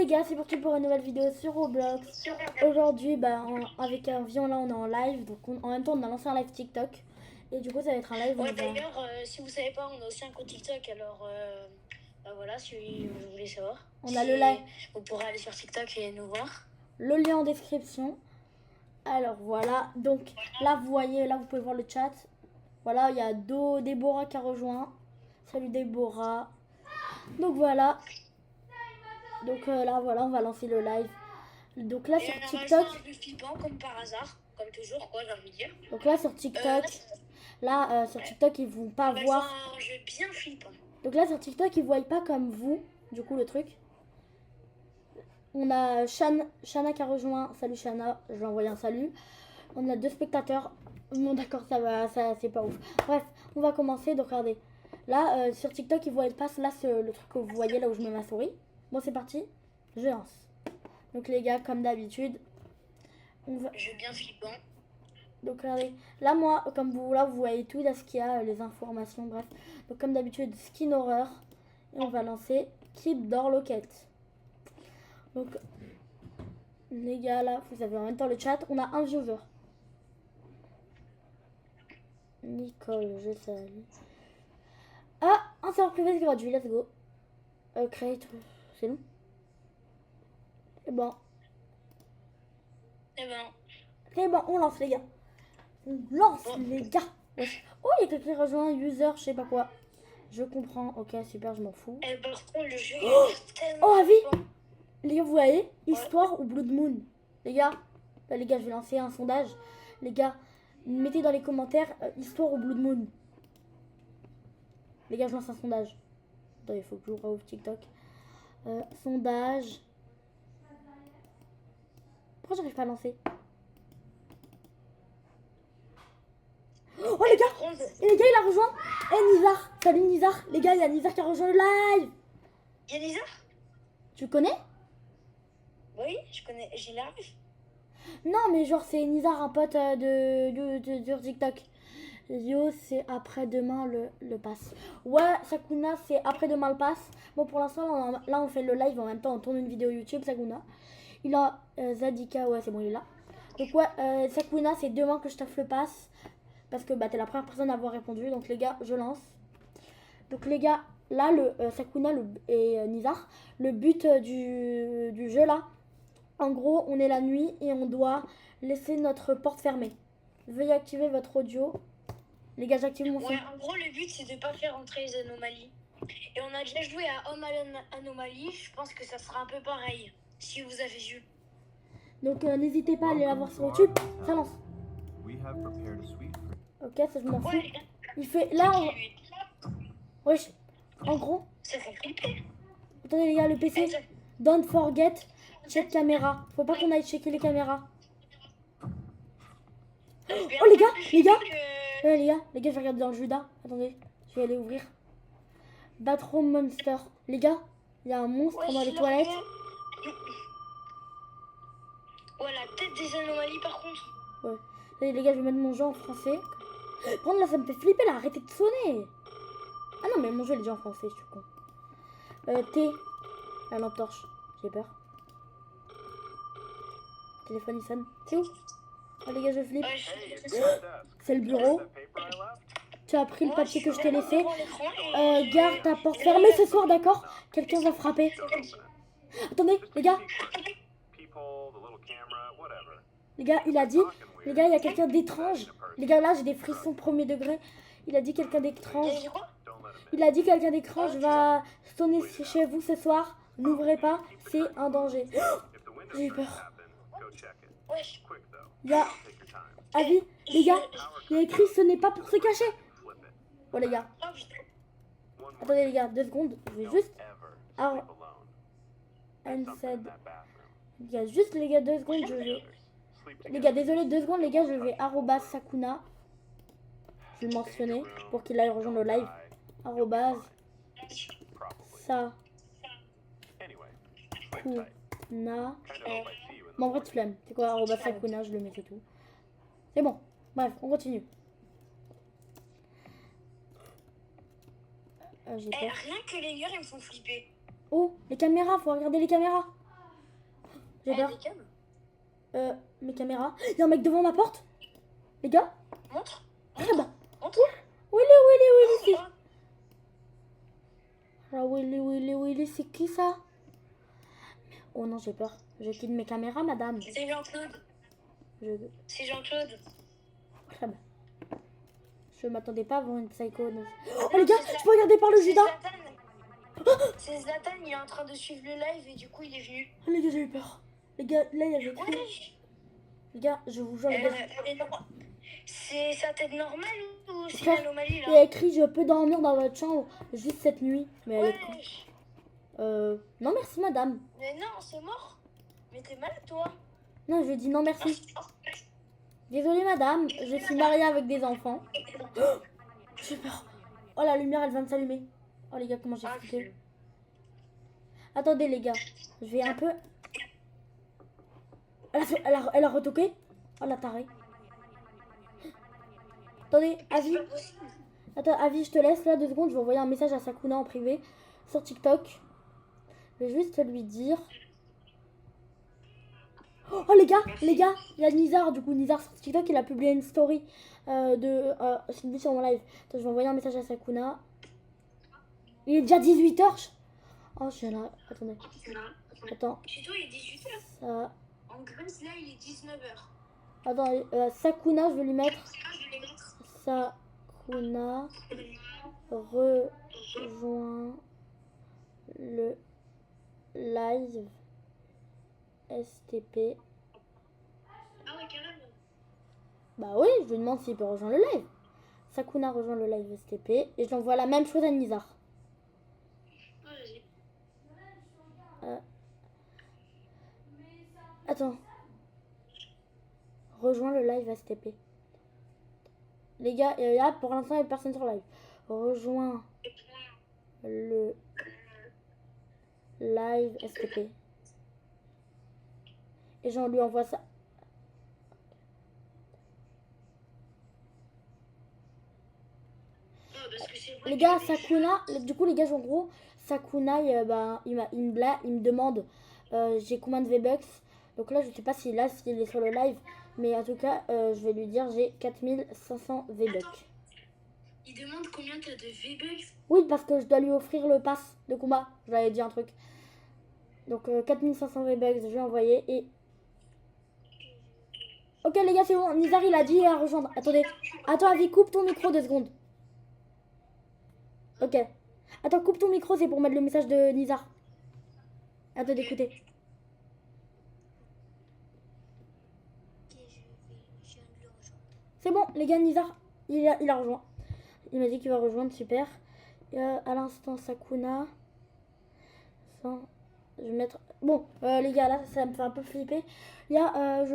gars, c'est parti pour une nouvelle vidéo sur Roblox. Aujourd'hui, avec un Vion là, on est en live. Donc en même temps, on a lancé un live TikTok. Et du coup, ça va être un live. Ouais, d'ailleurs, si vous savez pas, on a aussi un compte TikTok. Alors, voilà, si vous voulez savoir. On a le live. Vous pourrez aller sur TikTok et nous voir. Le lien en description. Alors voilà. Donc là, vous voyez, là, vous pouvez voir le chat. Voilà, il y a Déborah qui a rejoint. Salut Déborah. Donc voilà. Donc là, voilà, on va lancer le live. Donc là, et sur on TikTok. un peu flippant, comme par hasard. Comme toujours, quoi, j'ai envie de dire. Donc là, sur TikTok. Sur TikTok, ils vont pas voir. Un jeu bien flippant. Donc là, sur TikTok, ils voient pas comme vous. Du coup, le truc. On a Shana qui a rejoint. Salut Shana, je vais envoyer un salut. On a 2 spectateurs. Bon, d'accord, ça va, ça c'est pas ouf. Bref, on va commencer. Donc, regardez. Là, sur TikTok, ils voient pas. Là, c'est le truc que vous voyez là où je mets ma souris. Bon, c'est parti. Je lance. Donc, les gars, comme d'habitude, on va. Jeu bien flippant. Donc, regardez. Là, moi, comme vous, là, vous voyez tout. Là, ce qu'il y a, les informations, bref. Donc, comme d'habitude, skin horreur. Et on va lancer Keep Door Locket. Donc, les gars, là, vous avez en même temps le chat. On a un viewer. Nicole, je salue. Ah, un serveur privé gratuit, let's go. Create, c'est nous. C'est bon. C'est bon, on lance, les gars. On lance, les gars. Ouais. Oh, il y a quelqu'un qui rejoint user, je sais pas quoi. Je comprends, ok, super, je m'en fous. Par contre, le jeu est tellement. Oh, avis. Les gars, vous voyez, Histoire ou Blood Moon. Les gars, les gars, je vais lancer un sondage. Les gars, mettez dans les commentaires Histoire ou Blood Moon. Les gars, je lance un sondage. Attends, il faut que je rouvre TikTok. Sondage. Pourquoi j'arrive pas à lancer? Oh les gars! Et les gars, il a rejoint! Nizar! Salut Nizar! Les gars, il y a Nizar qui a rejoint le live! Il y a Nizar? Tu connais? Oui, je connais, j'ai la ref. Non, mais genre, c'est Nizar, un pote de TikTok. Yo, c'est après-demain le pass. Ouais, Sakuna, c'est après-demain le pass. Bon, pour l'instant, là, on fait le live en même temps. On tourne une vidéo YouTube, Sakuna. Il a Zadika, ouais, c'est bon, il est là. Donc, ouais, Sakuna, c'est demain que je taffe le pass. Parce que t'es la première personne à avoir répondu. Donc, les gars, je lance. Donc, les gars, là, Sakuna et Nizar, le but du jeu, là, en gros, on est la nuit et on doit laisser notre porte fermée. Veuillez activer votre audio. Les gars, j'active mon son. Ouais, en gros, le but, c'est de pas faire entrer les anomalies. Et on a déjà joué à Home Anomaly. Je pense que ça sera un peu pareil, si vous avez vu. Donc, n'hésitez pas à aller la voir sur YouTube. Ça lance. Ok, ça je m'en fous. Il fait... Là, on... Wesh. En gros... Ça fait flipper. Attendez, les gars, le PC. Don't forget, check caméra. Faut pas qu'on aille checker les caméras. Oh, les gars, les gars. Ouais, les gars, je vais regarder dans le Judas. Attendez, je vais aller ouvrir. Bathroom Monster. Les gars, il y a un monstre dans les toilettes. Ouais, la tête des anomalies par contre. Ouais. Allez, les gars, je vais mettre mon jeu en français. Prendre là, ça me fait flipper là. Arrêtez de sonner. Ah non, mais mon jeu il est déjà en français, je suis con. T. La lampe torche. J'ai peur. Téléphone il sonne. C'est où? Oh les gars, je flippe. C'est le bureau. Tu as pris le papier que je t'ai laissé. Garde ta porte fermée ce soir, d'accord? Quelqu'un va frapper. Attendez, les gars. Les gars, il a dit. Les gars, il y a quelqu'un d'étrange. Les gars, là, j'ai des frissons premier degré. Il a dit quelqu'un d'étrange. Il a dit quelqu'un d'étrange va sonner chez vous ce soir. N'ouvrez pas, c'est un danger. J'ai eu peur. Il y a... Avis, les gars, il y a écrit ce n'est pas pour se cacher. Oh les gars. Attendez les gars, 2 secondes. Je vais juste... Les gars, juste les gars, 2 secondes. Les gars, désolé, 2 secondes les gars, je vais @Sakuna. Je vais le mentionner pour qu'il aille rejoindre le live. @Sakuna. Bon, en vrai, tu l'aimes. C'est quoi @Sakuna, je le mets, c'est tout. C'est bon. Bref, on continue. J'ai peur. Rien que les murs, ils me font flipper. Oh, les caméras, faut regarder les caméras. J'ai Eh, peur. des cams. Mes caméras. Il y a un mec devant ma porte. Les gars. Montre. Ah bah. Montre. Willy, c'est... Oh, Ah, Willy, c'est qui ça? Oh non, j'ai peur. Je quitte mes caméras, madame. c'est Jean-Claude. Je... C'est Jean-Claude. Ah bah. Je m'attendais pas à voir une psycho. Oh les gars, je peux regarder par le C'est Judas. Zlatan. C'est Zlatan, il est en train de suivre le live et du coup il est venu. Oh les gars, j'ai eu peur. Les gars, là, il y avait écrit. Ouais. Les gars, je vous jure, les gars. C'est sa tête normale ou c'est Frère, une anomalie il y là? a écrit je peux dormir dans votre chambre juste cette nuit. Mais elle est Ouais. non merci madame. Mais non, c'est mort. Mais t'es malade toi. Non, je dis non merci. Désolée madame, je suis mariée avec des enfants. Oh, j'ai peur. Oh la lumière elle vient de s'allumer. Oh les gars, comment j'ai flippé. Attendez les gars, je vais un peu... Elle a retoqué. Oh la tarée. Attendez, Avi. Attends, Avi, je te laisse là 2 secondes. Je vais envoyer un message à Sakuna en privé sur TikTok. Je vais juste lui dire... Oh les gars, il y a Nizar. Du coup, Nizar sur TikTok, il a publié une story sur mon live. Attends, je vais envoyer un message à Sakuna. Il est déjà 18h. Oh, je suis là. Attendez. Attends. Chez toi il est 18h. Ça... En Grèce là il est 19h. Attends, Sakuna, je vais lui mettre... Sakuna rejoint le live STP. Ah ouais, carrément. Bah oui, je lui demande s'il peut rejoindre le live. Sakuna rejoint le live STP et je l'envoie la même chose à Nizar. Ah, vas-y. Attends. Rejoins le live STP. Les gars, là pour l'instant il n'y a personne sur live. Rejoins le live STP. Et j'en lui envoie ça. Parce que c'est vrai Les gars, Sakuna, du coup les gars, en gros, Sakuna, il me demande j'ai combien de V-Bucks. Donc là, je sais pas s'il est sur le live, mais en tout cas, je vais lui dire j'ai 4500 V-Bucks. il demande combien t'as de V-Bucks. Oui, parce que je dois lui offrir le pass de combat. Je lui avais dit un truc. Donc 4500 V-Bucks, je vais envoyer et... Ok les gars, c'est bon, Nizar il a dit à rejoindre. Attendez, attends Avi, coupe ton micro 2 secondes. Ok. Attends, coupe ton micro, c'est pour mettre le message de Nizar. Attends d'écouter. C'est bon, les gars, Nizar, il a rejoint. Il m'a dit qu'il va rejoindre, super. À l'instant, Sakuna. Je vais mettre... Bon, les gars, là, ça me fait un peu flipper. Il y a,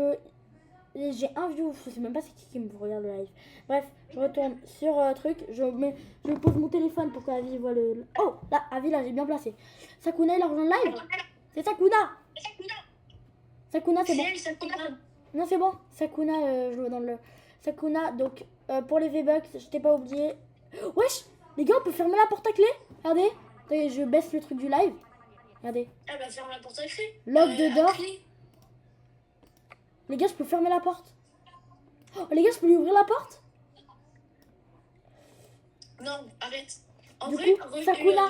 j'ai un view, je sais même pas c'est qui me regarde le live. Bref, je retourne sur truc, je pose mon téléphone pour qu'Avi voit le... Oh, là, Avi, là, j'ai bien placé. Sakuna, il a rejoint le live. C'est Sakuna. Sakuna, c'est bon. Non, c'est bon. Sakuna, je le vois dans le... Sakuna, donc, pour les V-Bucks, je t'ai pas oublié. Wesh, les gars, on peut fermer la porte à clé. Regardez. Attendez, je baisse le truc du live. Regardez. Ah bah ferme la porte à clé. Log de door. Clé. Les gars, je peux fermer la porte. Oh, les gars, je peux lui ouvrir la porte. Non, arrête. En Du vrai, coup, Sakuna,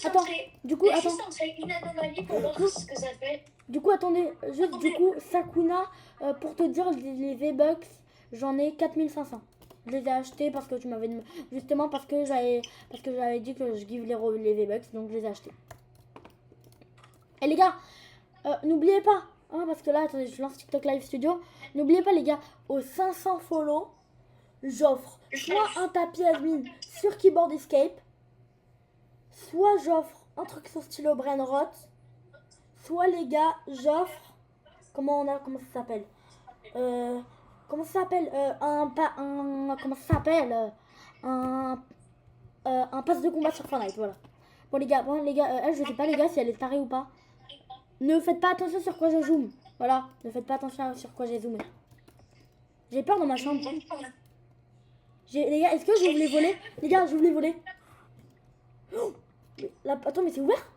attends, du coup, laisse attends. juste entrer une anomalie pour voir ce que ça fait. Du coup, attendez, juste du coup, Sakuna, pour te dire, les V-Bucks, j'en ai 4500. Je les ai achetés parce que tu m'avais justement parce que j'avais dit que je give les V-Bucks, donc je les ai achetés. Et les gars, n'oubliez pas, hein, parce que là, attendez, je lance TikTok Live Studio. N'oubliez pas les gars, aux 500 follow, j'offre soit un tapis admin sur Keyboard Escape, soit j'offre un truc sur stylo Brainrot, soit les gars, j'offre, comment ça s'appelle comment ça s'appelle un pass de combat sur Fortnite, voilà. Bon les gars, elle, je sais pas les gars si elle est tarée ou pas. Ne faites pas attention sur quoi je zoome. Voilà, ne faites pas attention sur quoi j'ai zoomé. J'ai peur dans ma chambre. Les gars, est-ce que je vais vous les voler? Les gars, je vais vous les voler. Oh, attends, mais c'est ouvert?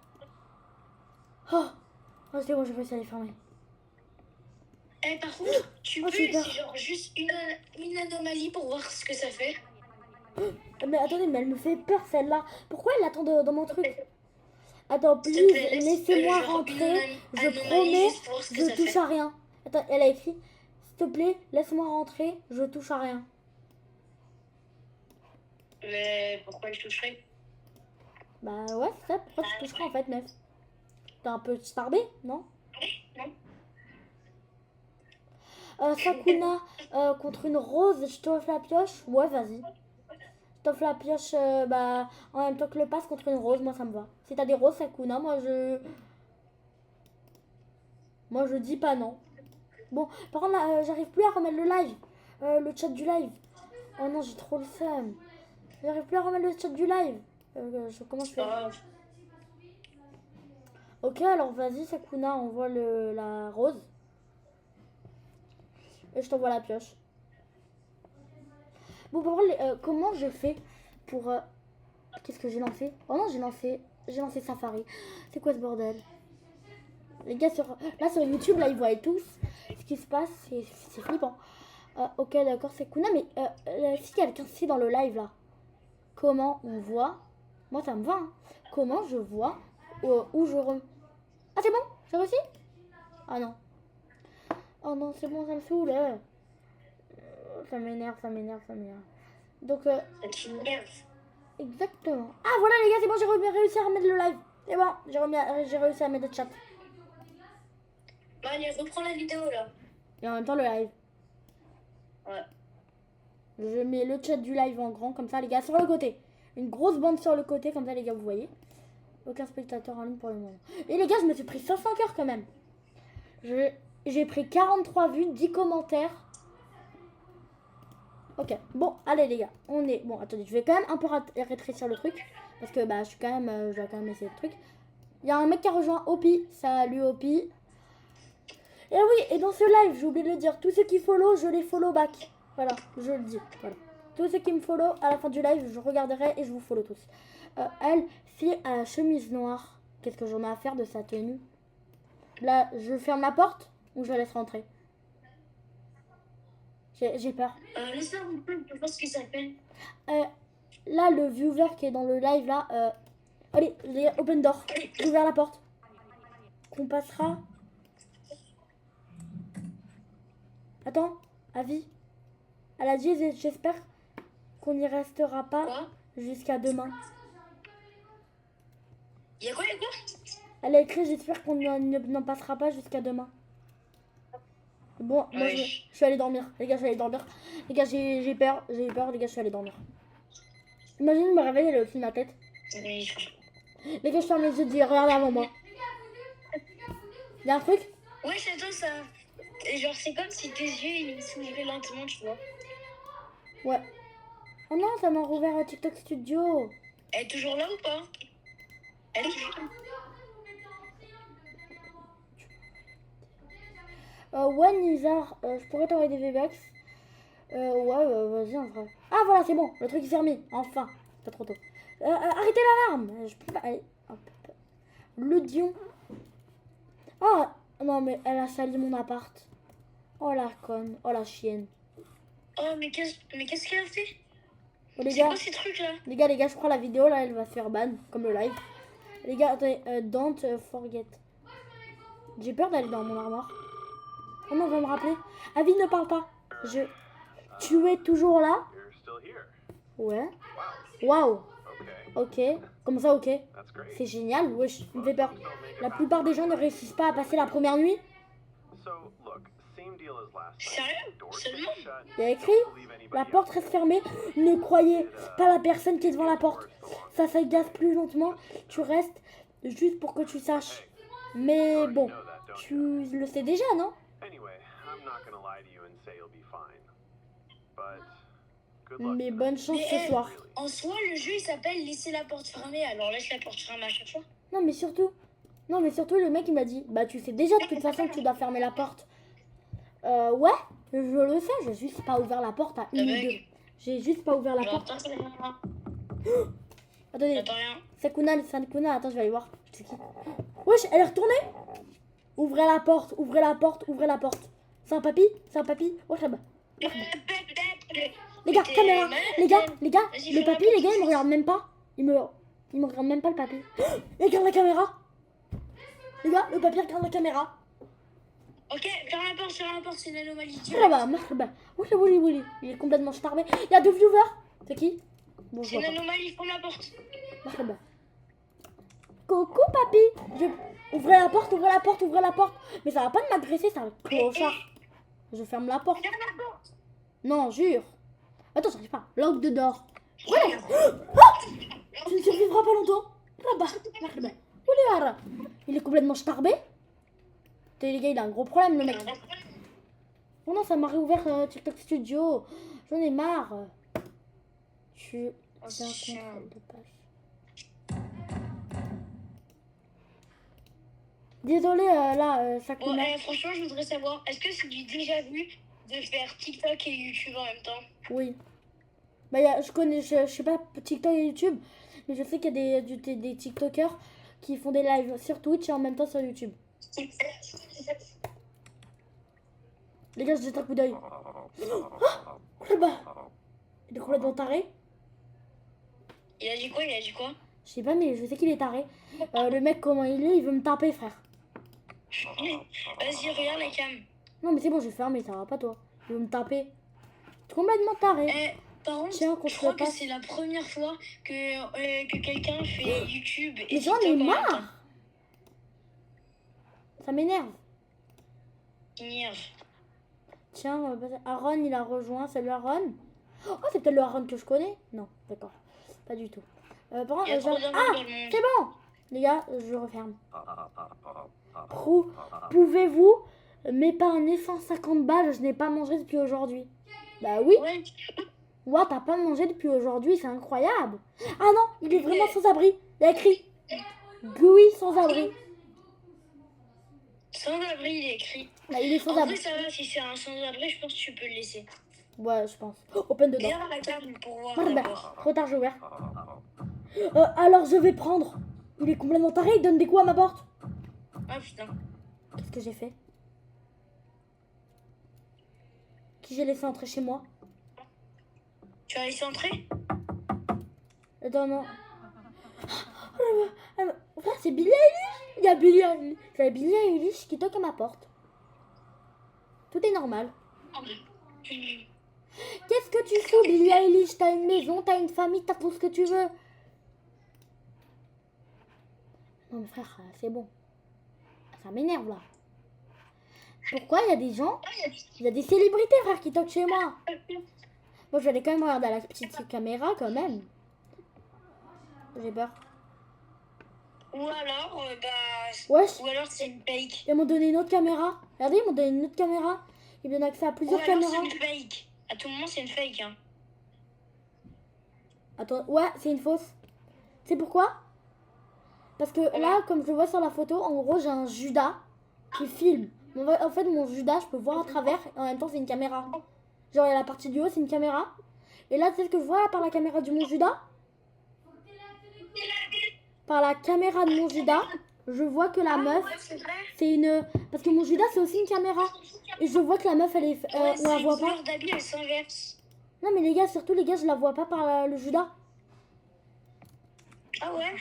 Oh, c'est bon, j'ai réussi à les fermer. Par contre, tu Oh, peux super. essayer genre juste une anomalie pour voir ce que ça fait. Mais attendez, mais elle me fait peur celle-là. Pourquoi elle attend dans mon truc? Attends, S'il te plaît, please, laisse laissez-moi genre rentrer. Je anomalie promets, juste pour voir ce que je ça touche fait. à rien. Attends, elle a écrit, s'il te plaît, laisse-moi rentrer, je touche à rien. Mais pourquoi je toucherais? Bah ouais, c'est ça, pourquoi tu toucherais en fait, meuf? T'es un peu starbé, non? Non. Sakuna contre une rose, je t'offre la pioche? Ouais, vas-y. Je t'offre la pioche bah, en même temps que le passe contre une rose, moi ça me va. Si t'as des roses, Sakuna, moi je dis pas non. Bon, par contre là, j'arrive plus à remettre le live. Le chat du live. Oh non, j'ai trop le seum. J'arrive plus à remettre le chat du live. Comment je fais? Ok, alors vas-y, Sakuna, envoie la rose. Et je t'envoie la pioche. Bon, par contre, comment je fais pour... Qu'est-ce que j'ai lancé? Oh non, j'ai lancé Safari. C'est quoi ce bordel? Les gars, là sur YouTube, là, ils voient tous ce qui se passe. C'est flippant. Ok, d'accord, c'est Kuna. Mais si quelqu'un sait dans le live, là, comment on voit... Moi, ça me va. Hein. Comment je vois où je... Ah, c'est bon? J'ai réussi? Ah non. Oh non, c'est bon, ça me saoule. Ça m'énerve, ça m'énerve, ça m'énerve. Donc, Ça t'énerve. exactement. Ah, voilà, les gars, c'est bon, j'ai réussi à remettre le live. C'est bon, j'ai réussi à mettre le chat. Bon, allez, reprends la vidéo là. Et en même temps, le live. Ouais. Je mets le chat du live en grand, comme ça, les gars, sur le côté. Une grosse bande sur le côté, comme ça, les gars, vous voyez. Aucun spectateur en ligne pour le moment. Et les gars, je me suis pris 500 cœurs quand même. J'ai pris 43 vues, 10 commentaires. Ok, bon, allez les gars, on est... Bon, attendez, je vais quand même un peu rétrécir le truc. Parce que, bah, je dois quand même essayer le truc. Il y a un mec qui a rejoint Opi. Salut Opi. Et oui, et dans ce live, j'ai oublié de le dire, tous ceux qui follow, je les follow back. Voilà, je le dis, voilà. Tous ceux qui me follow, à la fin du live, je regarderai et je vous follow tous. Elle, fille à la chemise noire, qu'est-ce que j'en ai à faire de sa tenue? Là, je ferme la porte ou je la laisse rentrer? J'ai peur. Laisse-la reprendre pour voir ce que ça fait. Là, le viewer qui est dans le live, là, allez, les open door, j'ai ouvert la porte. Qu'on passera... Attends, avis. Elle a dit, j'espère qu'on n'y restera pas Quoi? jusqu'à demain. Y'a quoi? Elle a écrit, j'espère qu'on n'en passera pas jusqu'à demain. Bon, moi, je suis allée dormir. Les gars, je suis allée dormir. Les gars, j'ai peur, les gars, je suis allée dormir. Imagine me réveiller, elle est au-dessus de ma tête. Oui. Les gars, je ferme les yeux, dis regarde avant moi. Y'a un truc? Ouais, j'attends ça. Genre, c'est comme si tes yeux ils s'ouvraient lentement, tu vois. Ouais. Oh non, ça m'a rouvert TikTok Studio. Elle est toujours là ou pas? Elle est toujours là. Ouais, Nizar, je pourrais t'envoyer des V-Bucks. Ouais, vas-y en vrai. Ah voilà, c'est bon, le truc est fermé. Enfin, pas trop tôt. Arrêtez l'alarme. Je peux pas. Allez, hop. Le dion. Ah, non, mais elle a sali mon appart. Oh la conne, oh la chienne. Oh, mais qu'est-ce qu'elle a fait? Oh, les C'est gars, quoi ces trucs là? les gars, je crois la vidéo là, elle va se faire ban, comme le live. Les gars, attendez, don't forget. J'ai peur d'aller dans mon armoire. Oh non, on va me rappeler. Avi, ne parle pas. Tu es toujours là? Ouais. Waouh. Ok. Comment ça, ok? C'est génial. Wesh, il me fait peur. La plupart des gens ne réussissent pas à passer la première nuit. Sérieux? Seulement? Il y a écrit, la porte reste fermée. Ne croyez pas la personne qui est devant la porte. Ça s'agace plus lentement. Tu restes juste pour que tu saches. Mais bon, tu le sais déjà, non? Mais bonne chance ce soir. En soi, le jeu il s'appelle laisser la porte fermée. Alors laisse la porte fermée à chaque fois. Non, mais surtout, le mec il m'a dit, bah tu sais déjà de toute façon que tu dois fermer la porte. Ouais, je le sais, j'ai juste pas ouvert la porte à une ou deux. J'ai juste pas ouvert la porte. Attendez, Sakuna, attends, je vais aller voir. Wesh, elle est retournée. Ouvrez la porte, ouvrez la porte, ouvrez la porte. C'est un papy? C'est un papy? Oh, là-bas. Les gars, caméra. Les gars, Vas-y, le fais-moi papy, un les gars, petit il me regarde même pas. Il me regarde même pas, le papy. Regarde la caméra. Les gars, le papy regarde la caméra. Ok, ferme la porte, c'est une anomalie. Oh, là-bas, là-bas. Oh, là, Willy. Il est complètement starbé. Il y a 2 viewers. C'est qui? Bon, je C'est vois une pas. anomalie, ferme la porte. Marche là-bas. Coucou, papy. Ouvrez la porte, ouvrez la porte, ouvrez la porte. Mais ça va pas de m'agresser, ça va clochard. Je ferme la porte. Ferme la porte. Non, jure. Attends, j'arrive pas. Langue de dehors. Voilà. Ah, tu ne survivras pas longtemps. Là-bas. Là-bas. Oulala. Il est complètement starbé. Les gars, il a un gros problème, le mec. Oh non, ça m'a réouvert TikTok Studio. J'en ai marre. Tu as un contrôle de page. Désolé, Sakuna. Bon, franchement, je voudrais savoir, est-ce que c'est du déjà vu de faire TikTok et YouTube en même temps? Oui. Bah, je sais pas TikTok et YouTube, mais je sais qu'il y a des TikTokers qui font des lives sur Twitch et en même temps sur YouTube. Les gars, je jette un coup d'œil. Ah, là-bas. Il est complètement taré. Il a dit quoi? Je sais pas, mais je sais qu'il est taré. Le mec, comment il veut me taper, frère. Vas-y, regarde la cam. Non, mais c'est bon, j'ai fermé, ça va pas, toi. Il veut me taper. Complètement taré. Par contre, Tiens, je crois que c'est la première fois que quelqu'un fait YouTube et Mais j'en TikTok ai en même temps. marre. Ça m'énerve. Énerve. Tiens, Aaron, il a rejoint. Salut, Aaron. Oh, c'est peut-être le Aaron que je connais. Non, d'accord. Pas du tout. Par contre, Il y a trop de monde dans le monde. c'est bon. Les gars, je referme. Pouvez-vous m'épargner 150 balles? Je n'ai pas mangé depuis aujourd'hui. Bah oui. Ouais. Ouah, t'as pas mangé depuis aujourd'hui, c'est incroyable. Ah non, il est vraiment sans abri. Il a écrit Gui sans abri. Sans abri, il est écrit. Bah, il est sans En vrai, abri. ça va, si c'est un sans abri, je pense que tu peux le laisser. Ouais, je pense. Open dedans. Regarde la cam pour voir Merde, d'abord. trop tard, j'ai ouvert. Alors je vais prendre. Il est complètement taré, il donne des coups à ma porte. Ah putain. Qu'est-ce que j'ai fait? Qui j'ai laissé entrer chez moi? Tu as laissé entrer? Attends, non. Frère, c'est Billy Eilish. Il y a Billy Eilish. J'avais Billy Eilish qui toque à ma porte. Tout est normal. Qu'est-ce que tu fous, Billy Eilish? T'as une maison, t'as une famille, t'as tout ce que tu veux. Non mais frère, c'est bon. Ça m'énerve là. Pourquoi il y a des gens, il y a des célébrités, frère, qui toquent chez moi? Moi, je vais aller quand même regarder à la petite caméra, quand même. J'ai peur. Ou alors, Wesh, ou alors c'est une fake. ils m'ont donné une autre caméra. Regardez, ils m'ont donné une autre caméra. Ils me donnent accès à Ou plusieurs alors caméras. c'est une fake. À tout moment, c'est une fake. Hein. Attends, ouais, c'est une fausse. C'est pourquoi? Parce que là, comme je le vois sur la photo, en gros, j'ai un Judas qui filme. En fait, mon Judas, je peux voir à travers et en même temps, c'est une caméra. Genre, il y a la partie du haut, c'est une caméra. Et là, tu sais ce que je vois par la caméra de mon Judas? Par la caméra de mon Judas, je vois que la meuf, c'est une... Parce que mon Judas, c'est aussi une caméra. Et je vois que la meuf, elle est... on la voit pas. Couleur d'habit, elle s'inverse. Non, mais les gars, surtout les gars, je la vois pas par le Judas. Ah ouais?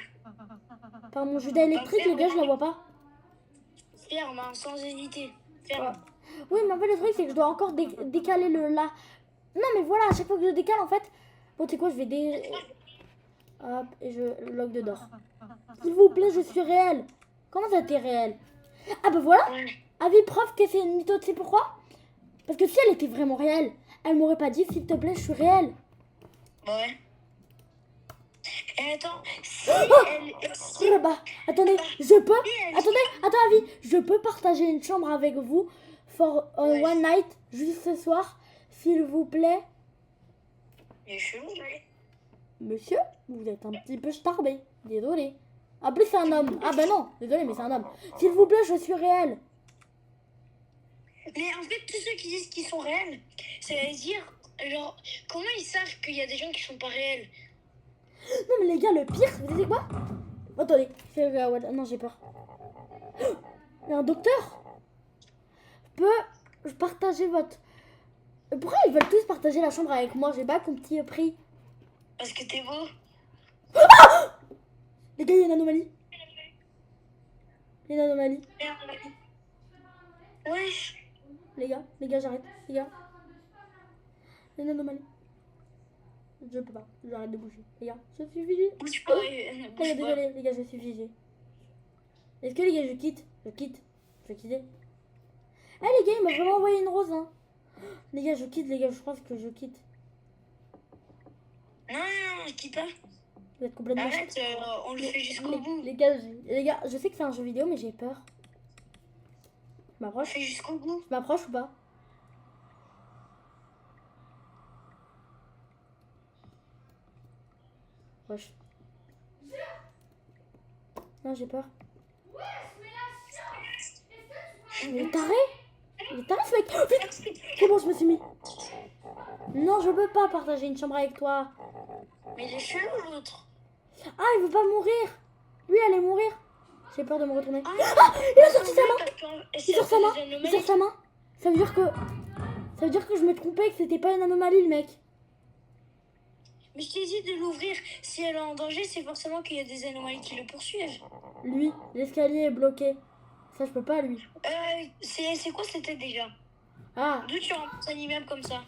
Par mon Judas électrique, les gars, je la vois pas. Ferme, hein, sans hésiter. Ferme. Oui, mais en fait, le truc, c'est que je dois encore décaler le là. Non, mais voilà, à chaque fois que je décale, en fait... Bon, tu sais quoi, je vais Hop, et je log dedans. S'il vous plaît, je suis réel. Comment ça, t'es réel? Ah bah voilà. Avis preuve que c'est une mytho, tu sais pourquoi? Parce que si elle était vraiment réelle, elle m'aurait pas dit, s'il te plaît, je suis réelle. Ouais. Et attends, si Oh là-bas, attendez, je peux... Attends, Avis, je peux partager une chambre avec vous for one night, juste ce soir, s'il vous plaît. Il est chelou, ouais. Monsieur, vous êtes un petit peu starbé. Désolé. En plus, c'est un homme. Ah bah non, désolé, mais c'est un homme. S'il vous plaît, je suis réel. Mais en fait, tous ceux qui disent qu'ils sont réels, ça veut dire, genre, comment ils savent qu'il y a des gens qui sont pas réels? Non, mais les gars, le pire, vous savez quoi? Attendez, non, j'ai peur. Il y a un docteur. je partageais votre... Pourquoi ils veulent tous partager la chambre avec moi? J'ai pas compris. Parce que t'es beau. Les gars, il y a une anomalie. Il y a une anomalie. Wesh. Les gars, j'arrête. Les gars. Il y a une anomalie. Je peux pas. J'arrête de bouger. Les gars, je suis figée. Bouge pas. Les gars, désolé. Les gars, je suis figée. Est-ce que les gars, je quitte? Je vais quitter. Eh les gars, il m'a vraiment envoyé une rose. Hein. Les gars, je quitte. Les gars, je pense que je quitte. Non, je quitte pas. Vous êtes complètement... Arrête, on le fait jusqu'au bout. Les gars, je sais que c'est un jeu vidéo, mais j'ai peur. Je On m'approche. fait jusqu'au bout. Je m'approche ou pas? Wesh. Non, j'ai peur. Il est taré. Il est taré ce mec. Oh, vite. C'est bon, je me suis mis. Non, je peux pas partager une chambre avec toi. Mais il est chelou l'autre. Ah, il veut pas mourir. Lui, il allait mourir. J'ai peur de me retourner. Ah, Il a sorti sa main. Il Il sort sa main. Il sort sa main. Ça veut dire que je me trompais, que c'était pas une anomalie, le mec. Mais je t'ai dit de l'ouvrir. Si elle est en danger, c'est forcément qu'il y a des anomalies qui le poursuivent. Lui, l'escalier est bloqué. Ça, je peux pas, lui. C'est quoi c'était déjà? Ah, D'où tu remplaces un immeuble comme ça?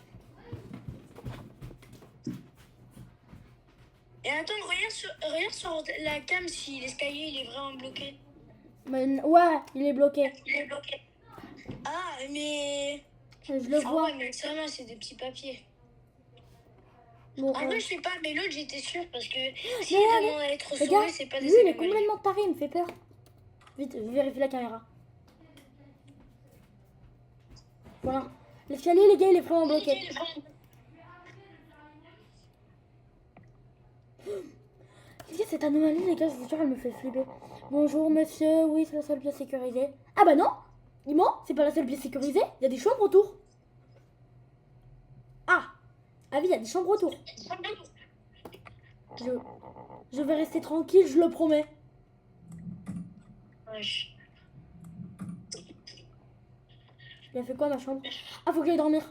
Et attends, regarde sur la cam si l'escalier il est vraiment bloqué. mais, ouais, il est bloqué. Il est bloqué. Ah, mais... Je le Ah vois. ouais, mais ça va, c'est des petits papiers. Bon, En vrai, je sais pas, mais l'autre, j'étais sûre parce que si Mais il allez, demande à être les sauvé, gars, c'est pas lui, des il est anomalies. complètement taré, il me fait peur. Vite, je vérifie la caméra. Voilà. L'escalier, les gars, il est vraiment bloqué. Les gars, cette anomalie, les gars, je vous jure, elle me fait flipper. Bonjour, monsieur. Oui, c'est la seule pièce sécurisée. Ah bah non, il ment, c'est pas la seule pièce sécurisée. Il y a des chambres autour. Ah oui, il y a des chambres autour. Je vais rester tranquille, je le promets. Wesh. Il a fait quoi, ma chambre? Ah, faut que j'aille dormir.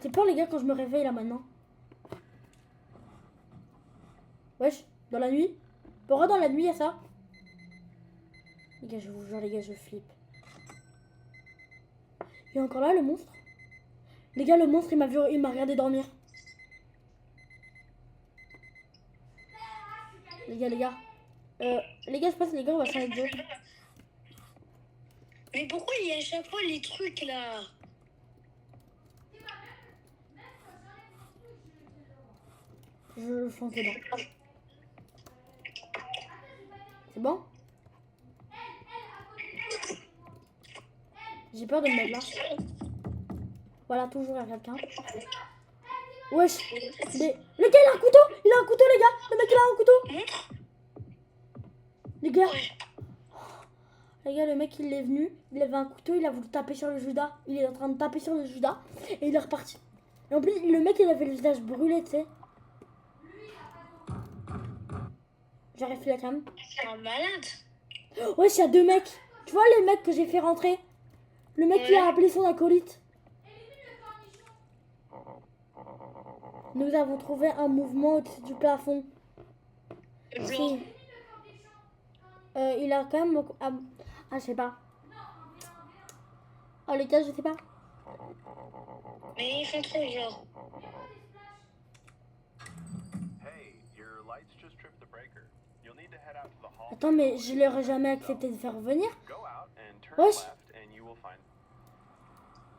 J'ai peur, les gars, quand je me réveille, là, maintenant. Wesh, dans la nuit? Pourquoi dans la nuit, il y a ça? Les gars, je vous jure, les gars, je flippe. Il est encore là, le monstre? Les gars, le monstre, il m'a regardé dormir. Les gars, je pense, les gars, on va changer de jeu. Mais pourquoi il y a à chaque fois les trucs là? Je fonce dedans. C'est bon? J'ai peur de me mettre là. Voilà, toujours il y a quelqu'un. Wesh. Le gars, il a un couteau. Il a un couteau, les gars. Le mec, il a un couteau. Montre. Les gars. Les gars, le mec, il est venu. Il avait un couteau. Il a voulu taper sur le Judas. Il est en train de taper sur le Judas. Et il est reparti. Et en plus, le mec, il avait le visage brûlé, tu sais. J'arrive la cam. C'est un malade. Wesh, il y a deux mecs. Tu vois les mecs que j'ai fait rentrer? Le mec qui a appelé son acolyte. Nous avons trouvé un mouvement au-dessus du plafond. Si. Il a quand même... je sais pas. Oh les gars, je sais pas. Mais ils font trop genre. Attends, mais je leur ai jamais accepté de faire venir. Wesh.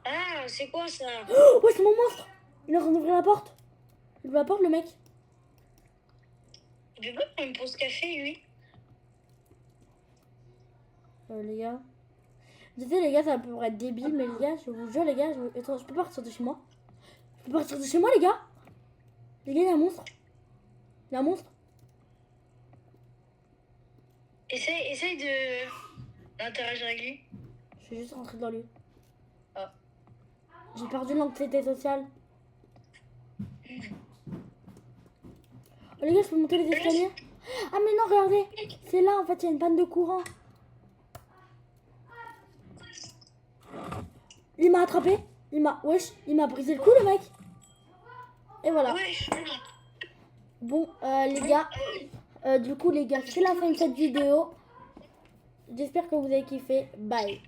Ah, c'est quoi ça? Oh, ouais, c'est mon monstre. Il est en train d'ouvrir la porte. Il ouvre la porte, le mec. Il peut pas prendre une pause café, lui? Les gars. Je sais, les gars, ça peut être débile, mais les gars, je vous jure, les gars, attends, je peux partir de chez moi. Je peux partir de chez moi, les gars. Les gars, il y a un monstre. Il y a un monstre. Essaye d'interagir avec lui. Je suis juste rentrée dans lui. Ah. J'ai perdu l'anxiété sociale. Oh, les gars, je peux monter les escaliers? Ah, mais non, regardez. C'est là, en fait, il y a une panne de courant. Il m'a attrapé. Wesh, il m'a brisé le cou, le mec. Et voilà. Wesh. Bon, les gars. Du coup, les gars, c'est la fin de cette vidéo. J'espère que vous avez kiffé. Bye.